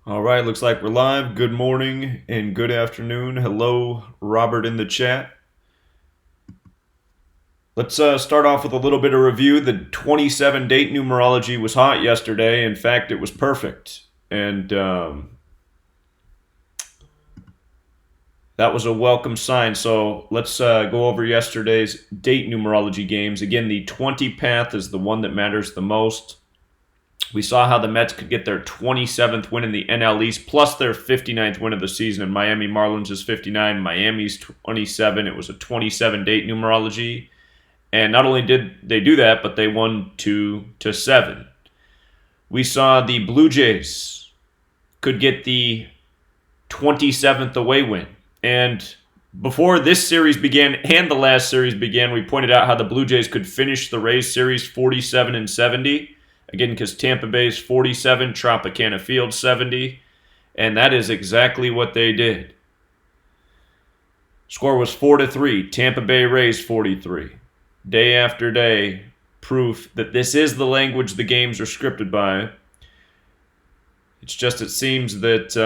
All right, looks like we're live. Good morning and good afternoon. Hello, Robert in the chat. Let's start off with a little bit of review. The 27 date numerology was hot yesterday. In fact, it was perfect. And that was a welcome sign. So let's go over yesterday's date numerology games. Again, the 20 path is the one that matters the most. We saw how the Mets could get their 27th win in the NL East, plus their 59th win of the season. And Miami Marlins is 59, Miami's 27. It was a 27 date numerology. And not only did they do that, but they won 2-7. We saw the Blue Jays could get the 27th away win. And before this series began and the last series began, we pointed out how the Blue Jays could finish the Rays series 47-70. Again, because Tampa Bay's 47, Tropicana Field 70. And that is exactly what they did. Score was 4-3. Tampa Bay Rays 43. Day after day, proof that this is the language the games are scripted by. It's just it seems that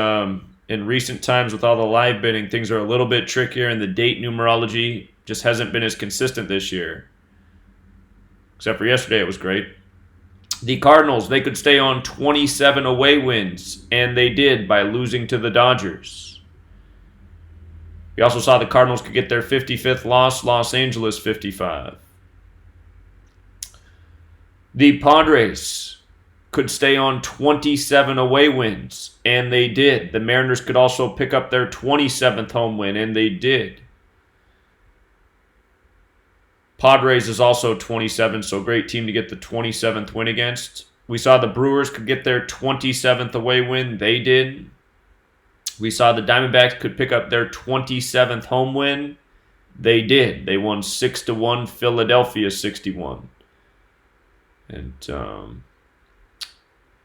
in recent times with all the live bidding, things are a little bit trickier, and the date numerology just hasn't been as consistent this year. Except for yesterday, it was great. The Cardinals, they could stay on 27 away wins, and they did by losing to the Dodgers. We also saw the Cardinals could get their 55th loss, Los Angeles 55. The Padres could stay on 27 away wins, and they did. The Mariners could also pick up their 27th home win, and they did. Padres is also 27, so great team to get the 27th win against. We saw the Brewers could get their 27th away win. They did. We saw the Diamondbacks could pick up their 27th home win. They did. They won 6-1, Philadelphia 61. And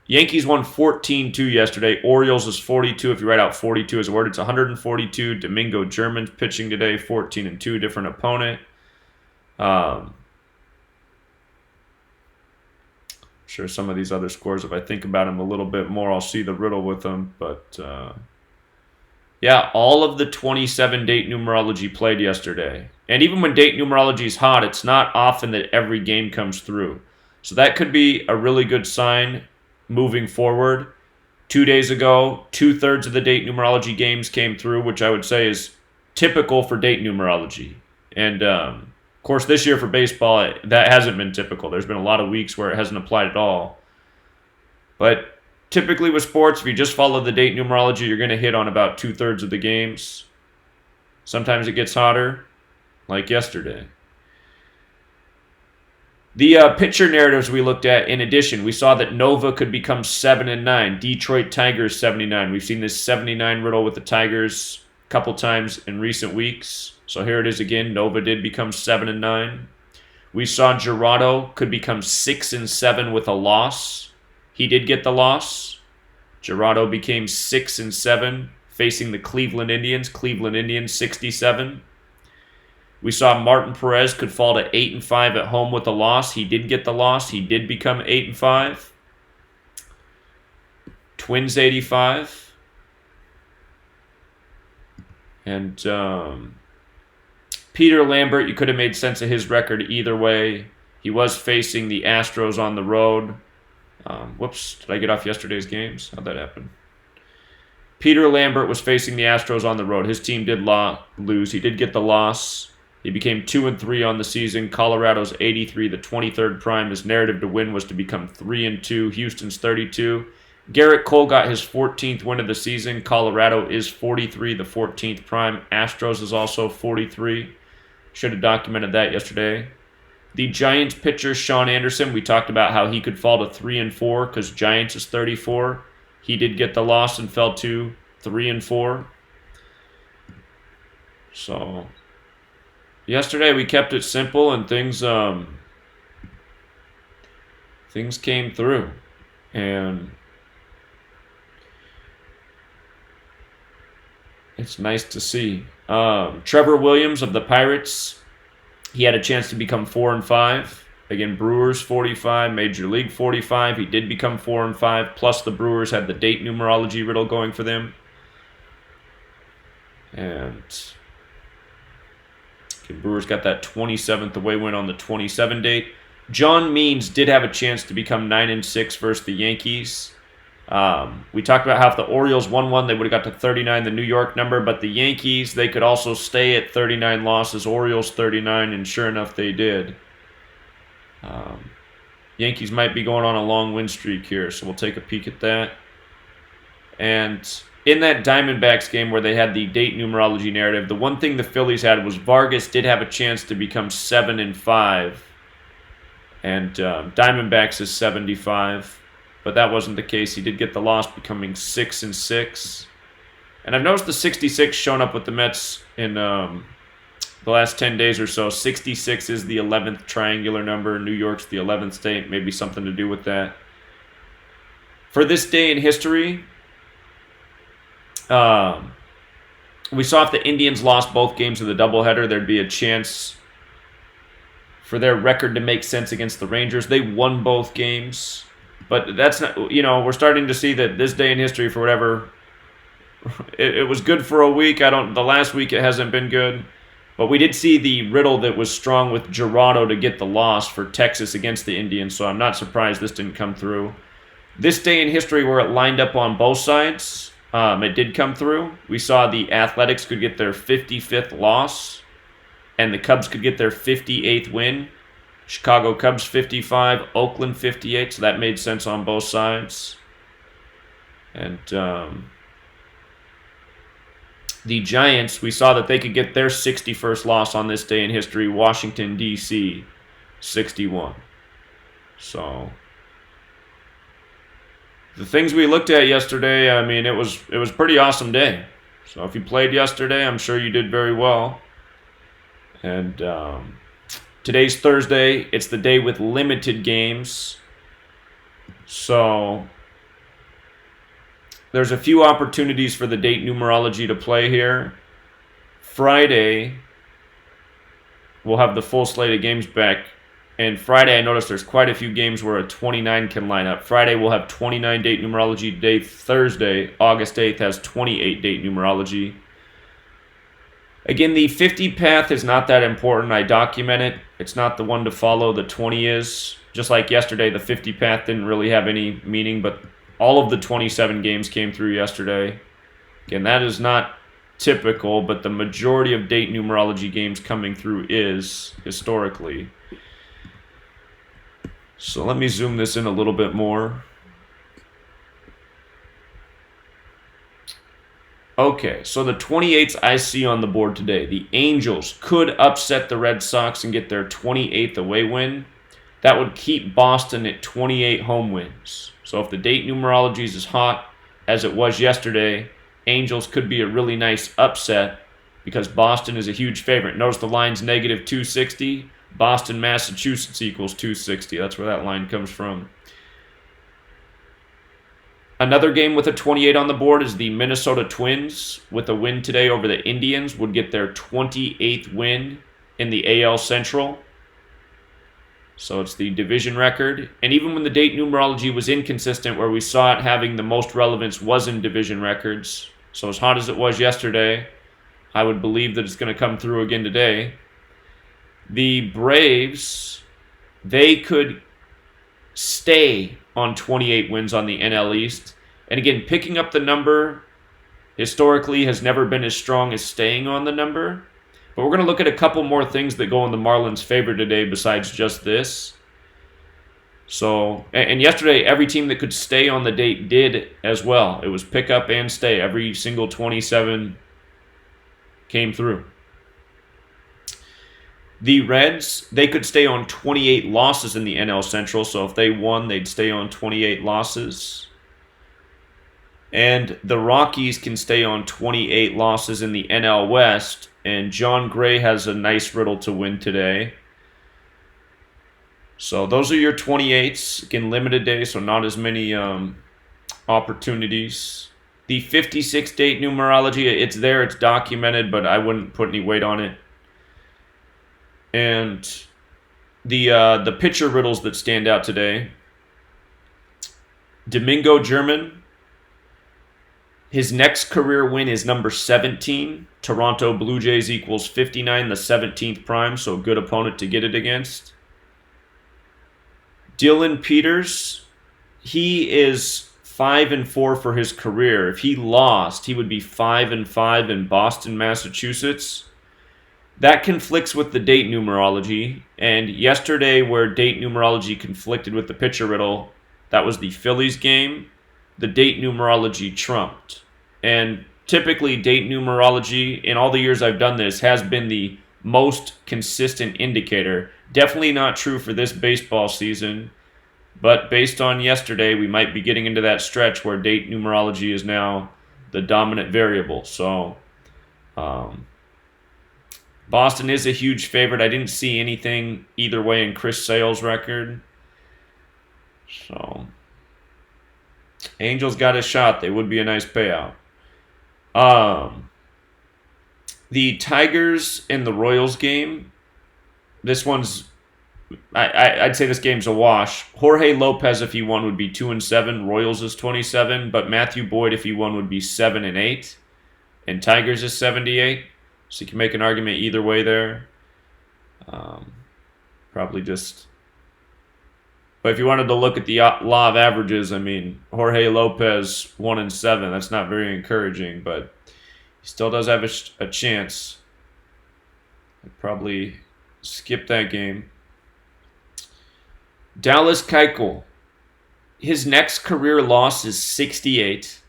Yankees won 14-2 yesterday. Orioles is 42. If you write out 42 as a word, it's 142. Domingo German's pitching today, 14-2, different opponent. Sure, some of these other scores, if I think about them a little bit more, I'll see the riddle with them. But yeah, all of the 27 date numerology played yesterday. And even when date numerology is hot, it's not often that every game comes through. So that could be a really good sign moving forward. 2 days ago, 2/3 of the date numerology games came through, which I would say is typical for date numerology. And of course, this year for baseball, that hasn't been typical. There's been a lot of weeks where it hasn't applied at all. But typically with sports, if you just follow the date numerology, you're going to hit on about 2/3 of the games. Sometimes it gets hotter, like yesterday. The pitcher narratives we looked at, in addition, we saw that Nova could become 7-9. Detroit Tigers 79. We've seen this 79 riddle with the Tigers a couple times in recent weeks. So here it is again. Nova did become 7-9. We saw Gerardo could become 6-7 with a loss. He did get the loss. Gerardo became 6-7 facing the Cleveland Indians. Cleveland Indians 67. We saw Martin Perez could fall to 8-5 at home with a loss. He did get the loss. He did become 8-5. Twins 85. And Peter Lambert, you could have made sense of his record either way. He was facing the Astros on the road. Whoops, did I get off yesterday's games? How'd that happen? Peter Lambert was facing the Astros on the road. His team did lose. He did get the loss. He became 2-3 on the season. Colorado's 83, the 23rd prime. His narrative to win was to become 3-2. Houston's 32. Garrett Cole got his 14th win of the season. Colorado is 43, the 14th prime. Astros is also 43. Should have documented that yesterday. The Giants pitcher, Sean Anderson, we talked about how he could fall to 3-4 because Giants is 34. He did get the loss and fell to 3-4. So yesterday we kept it simple and things came through. And it's nice to see. Trevor Williams of the Pirates, he had a chance to become 4-5. Again, Brewers 45, Major League 45. He did become 4-5. Plus, the Brewers had the date numerology riddle going for them. And okay, Brewers got that 27th away win on the 27 date. John Means did have a chance to become 9-6 versus the Yankees. We talked about how if the Orioles won one, they would have got to 39, the New York number. But the Yankees, they could also stay at 39 losses. Orioles 39, and sure enough, they did. Yankees might be going on a long win streak here, so we'll take a peek at that. And in that Diamondbacks game where they had the date numerology narrative, the one thing the Phillies had was Vargas did have a chance to become 7-5. And Diamondbacks is 75. But that wasn't the case. He did get the loss, becoming 6-6. And I've noticed the 66 shown up with the Mets in the last 10 days or so. 66 is the 11th triangular number. New York's the 11th state. Maybe something to do with that. For this day in history, we saw if the Indians lost both games of the doubleheader, there'd be a chance for their record to make sense against the Rangers. They won both games. But that's not, we're starting to see that this day in history, for whatever, it was good for a week. The last week it hasn't been good. But we did see the riddle that was strong with Gerardo to get the loss for Texas against the Indians, so I'm not surprised this didn't come through. This day in history where it lined up on both sides, it did come through. We saw the Athletics could get their 55th loss, and the Cubs could get their 58th win. Chicago Cubs 55, Oakland 58, so that made sense on both sides. And the Giants, we saw that they could get their 61st loss on this day in history. Washington, D.C., 61. So the things we looked at yesterday, I mean, it was a pretty awesome day. So if you played yesterday, I'm sure you did very well. And today's Thursday. It's the day with limited games. So there's a few opportunities for the date numerology to play here. Friday, we'll have the full slate of games back. And Friday, I noticed there's quite a few games where a 29 can line up. Friday, we'll have 29 date numerology day. Thursday, August 8th, has 28 date numerology. Again, the 50 path is not that important. I document it. It's not the one to follow. The 20 is. Just like yesterday, the 50 path didn't really have any meaning, but all of the 27 games came through yesterday. Again, that is not typical, but the majority of date numerology games coming through is, historically. So let me zoom this in a little bit more. Okay, so the 28th I see on the board today. The Angels could upset the Red Sox and get their 28th away win. That would keep Boston at 28 home wins. So if the date numerology is as hot as it was yesterday, Angels could be a really nice upset because Boston is a huge favorite. Notice the line's negative 260. Boston, Massachusetts equals 260. That's where that line comes from. Another game with a 28 on the board is the Minnesota Twins. With a win today over the Indians, would get their 28th win in the AL Central. So it's the division record. And even when the date numerology was inconsistent, where we saw it having the most relevance was in division records. So as hot as it was yesterday, I would believe that it's going to come through again today. The Braves, they could stay on 28 wins on the NL East. And again, picking up the number historically has never been as strong as staying on the number. But we're going to look at a couple more things that go in the Marlins' favor today besides just this. So, and yesterday, every team that could stay on the date did as well. It was pick up and stay. Every single 27 came through. The Reds, they could stay on 28 losses in the NL Central. So if they won, they'd stay on 28 losses. And the Rockies can stay on 28 losses in the NL West. And John Gray has a nice riddle to win today. So those are your 28s. Again, limited day, so not as many opportunities. The 56 date numerology, it's there, it's documented, but I wouldn't put any weight on it. And The pitcher riddles that stand out today. Domingo German. His next career win is number 17. Toronto Blue Jays equals 59, the 17th prime, so a good opponent to get it against. Dylan Peters, he is 5-4 for his career. If he lost, he would be 5-5 in Boston, Massachusetts. That conflicts with the date numerology. And yesterday, where date numerology conflicted with the pitcher riddle, that was the Phillies game. The date numerology trumped. And typically, date numerology, in all the years I've done this, has been the most consistent indicator. Definitely not true for this baseball season. But based on yesterday, we might be getting into that stretch where date numerology is now the dominant variable. So, Boston is a huge favorite. I didn't see anything either way in Chris Sale's record. So, Angels got a shot. They would be a nice payout. The Tigers and the Royals game. This one's, I'd say this game's a wash. Jorge Lopez, if he won, would be 2-7. Royals is 27, but Matthew Boyd, if he won, would be 7-8, and Tigers is 78. So you can make an argument either way there. Probably just. But if you wanted to look at the law of averages, I mean, Jorge Lopez 1-7. That's not very encouraging, but he still does have a chance. I'd probably skip that game. Dallas Keuchel. His next career loss is 68.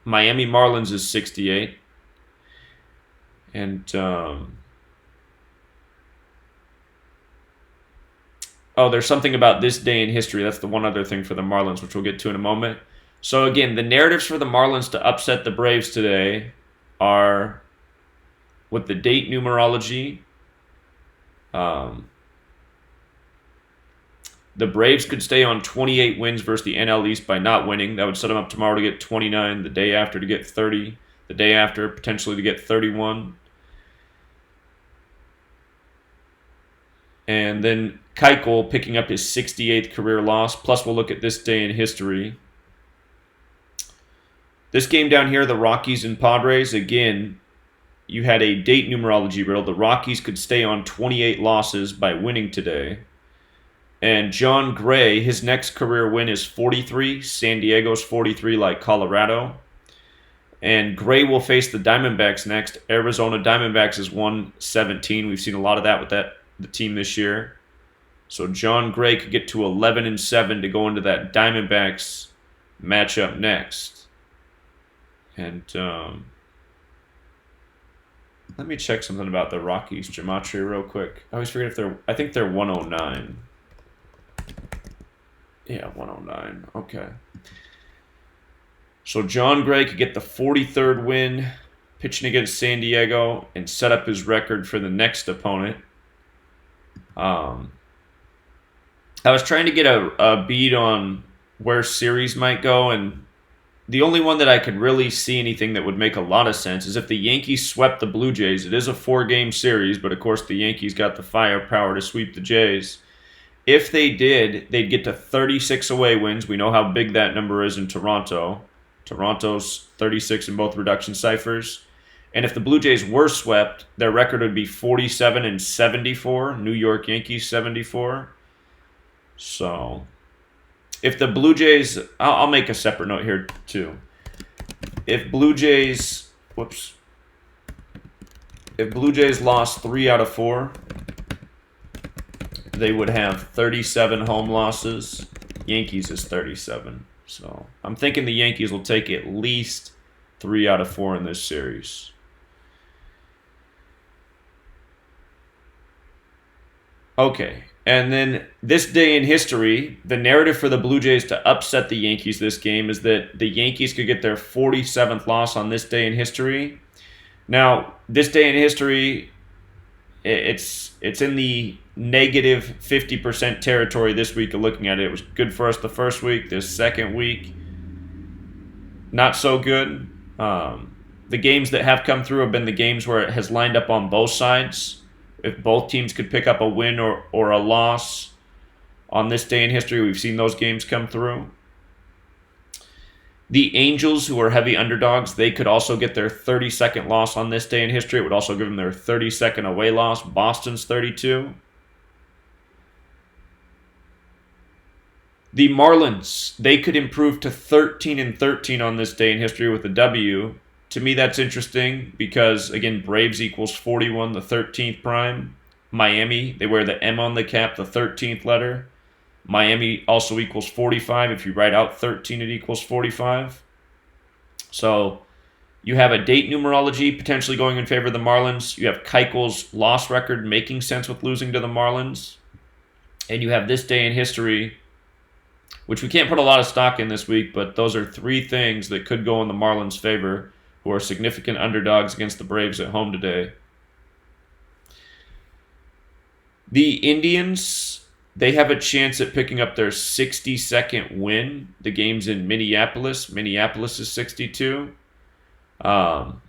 Miami Marlins is 68. And, there's something about this day in history. That's the one other thing for the Marlins, which we'll get to in a moment. So, again, the narratives for the Marlins to upset the Braves today are with the date numerology. The Braves could stay on 28 wins versus the NL East by not winning. That would set them up tomorrow to get 29, the day after to get 30, the day after potentially to get 31. And then Keuchel picking up his 68th career loss. Plus, we'll look at this day in history. This game down here, the Rockies and Padres, again, you had a date numerology riddle. The Rockies could stay on 28 losses by winning today. And John Gray, his next career win is 43. San Diego's 43 like Colorado. And Gray will face the Diamondbacks next. Arizona Diamondbacks is 117. We've seen a lot of that with the team this year. So John Gray could get to 11-7 to go into that Diamondbacks matchup next. And let me check something about the Rockies Gematria real quick. I always forget I think they're 109. Yeah, 109. Okay. So John Gray could get the 43rd win pitching against San Diego and set up his record for the next opponent. I was trying to get a beat on where series might go, and the only one that I could really see anything that would make a lot of sense is if the Yankees swept the Blue Jays. It is a 4-game series, but of course the Yankees got the firepower to sweep the Jays. If they did, they'd get to 36 away wins. We know how big that number is in Toronto. Toronto's 36 in both reduction ciphers. And if the Blue Jays were swept, their record would be 47-74. New York Yankees 74. So, if the Blue Jays, I'll make a separate note here too. If Blue Jays lost 3 out of 4, they would have 37 home losses. Yankees is 37. So, I'm thinking the Yankees will take at least 3 out of 4 in this series. Okay, and then this day in history, the narrative for the Blue Jays to upset the Yankees this game is that the Yankees could get their 47th loss on this day in history. Now, this day in history, it's in the negative 50% territory this week of looking at it. It was good for us the first week. This second week, not so good. The games that have come through have been the games where it has lined up on both sides. if both teams could pick up a win or a loss on this day in history. We've seen those games come through. The Angels, who are heavy underdogs, they could also get their 32nd loss on this day in history. It would also give them their 32nd away loss. Boston's 32. The Marlins, they could improve to 13-13 on this day in history with a W. To me, that's interesting because, again, Braves equals 41, the 13th prime. Miami, they wear the M on the cap, the 13th letter. Miami also equals 45. If you write out 13, it equals 45. So you have a date numerology potentially going in favor of the Marlins. You have Keuchel's loss record making sense with losing to the Marlins. And you have this day in history, which we can't put a lot of stock in this week, but those are three things that could go in the Marlins' favor, who are significant underdogs against the Braves at home today. The Indians, they have a chance at picking up their 62nd win. The game's in Minneapolis. Minneapolis is 62. Again,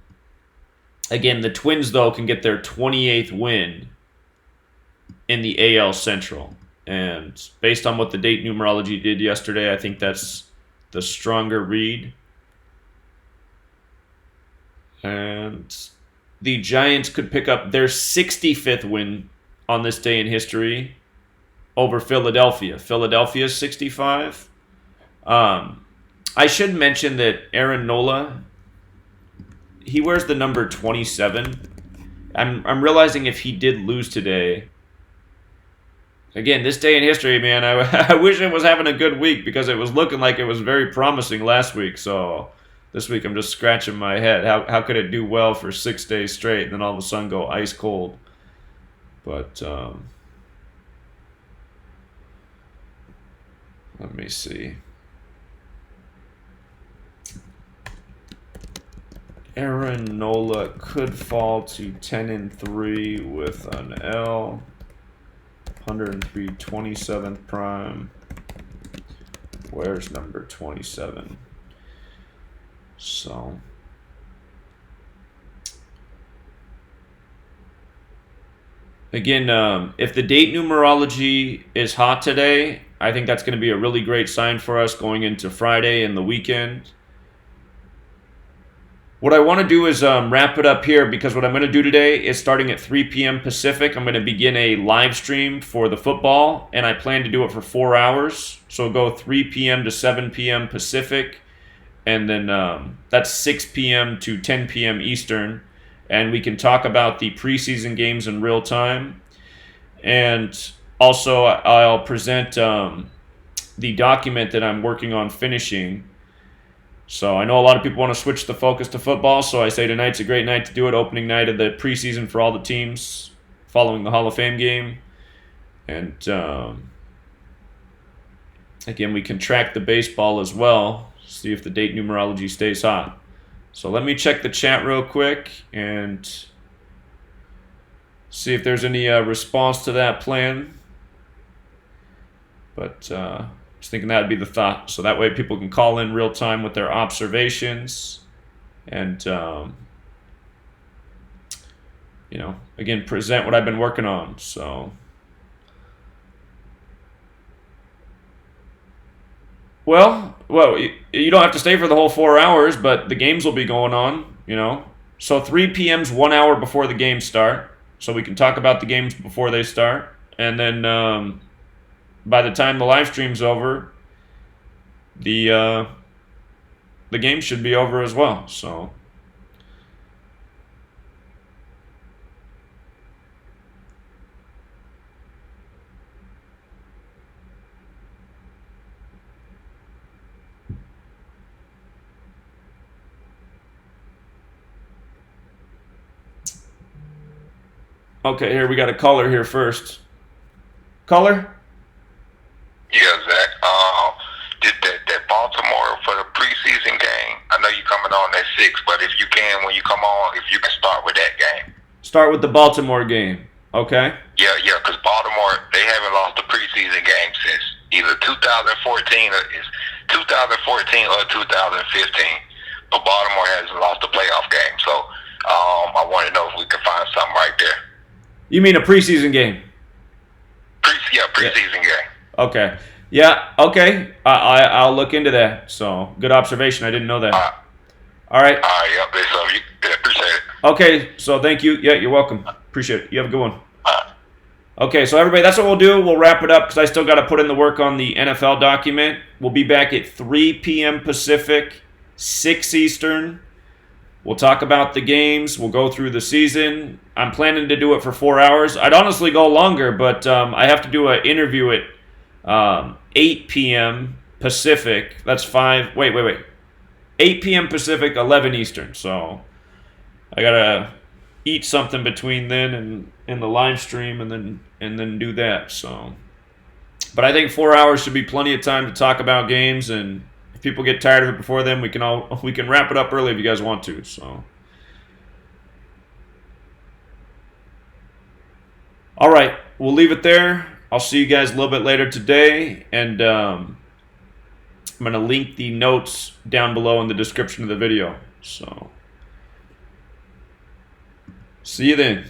the Twins, though, can get their 28th win in the AL Central. And based on what the date numerology did yesterday, I think that's the stronger read. And the Giants could pick up their 65th win on this day in history over Philadelphia. Philadelphia's 65. I should mention that Aaron Nola, he wears the number 27. I'm realizing if he did lose today, again, this day in history, man, I wish it was having a good week because it was looking like it was very promising last week. So this week I'm just scratching my head. How could it do well for 6 days straight and then all of a sudden go ice cold? But let me see. Aaron Nola could fall to 10-3 with an L. 103 27th prime. Where's number 27? So again, if the date numerology is hot today, I think that's going to be a really great sign for us going into Friday and the weekend. What I want to do is wrap it up here because what I'm going to do today is starting at 3 p.m. Pacific. I'm going to begin a live stream for the football, and I plan to do it for 4 hours. So it'll go 3 p.m. to 7 p.m. Pacific, and then that's 6 p.m. to 10 p.m. Eastern. And we can talk about the preseason games in real time. And also, I'll present the document that I'm working on finishing. So I know a lot of people want to switch the focus to football, so I say tonight's a great night to do it, opening night of the preseason for all the teams following the Hall of Fame game. And again, we can track the baseball as well, see if the date numerology stays hot. So let me check the chat real quick and see if there's any response to that plan. But just thinking that would be the thought. So that way people can call in real time with their observations and, again, present what I've been working on. So, well, you don't have to stay for the whole 4 hours, but the games will be going on, So 3 p.m.'s 1 hour before the games start. So we can talk about the games before they start. And then by the time the live stream's over, the game should be over as well. So okay, here we got a caller here first. Caller? Yeah, Zach. Did that Baltimore for the preseason game? I know you coming on at 6, but if you can, when you come on, if you can start with that game. Start with the Baltimore game. Okay. Yeah, because Baltimore, they haven't lost a preseason game since either 2014 or 2015. But Baltimore hasn't lost a playoff game, so I want to know if we can find something right there. You mean a preseason game? Preseason game. Okay. Yeah. Okay. I'll look into that. So good observation. I didn't know that. All right. All right. Yep. So you appreciate it. Okay. So thank you. Yeah, you're welcome. Appreciate it. You have a good one. All right. Okay, so everybody, that's what we'll do. We'll wrap it up because I still got to put in the work on the NFL document. We'll be back at 3 p.m. Pacific, 6 Eastern. We'll talk about the games. We'll go through the season. I'm planning to do it for 4 hours. I'd honestly go longer, but I have to do an interview at 8 p.m. Pacific. That's 5. Wait. 8 p.m. Pacific, 11 Eastern. So I got to eat something between then and the live stream and then do that. So, but I think 4 hours should be plenty of time to talk about games, and if people get tired of it before then, we can wrap it up early if you guys want to. So, all right, we'll leave it there. I'll see you guys a little bit later today, and I'm going to link the notes down below in the description of the video. So, see you then.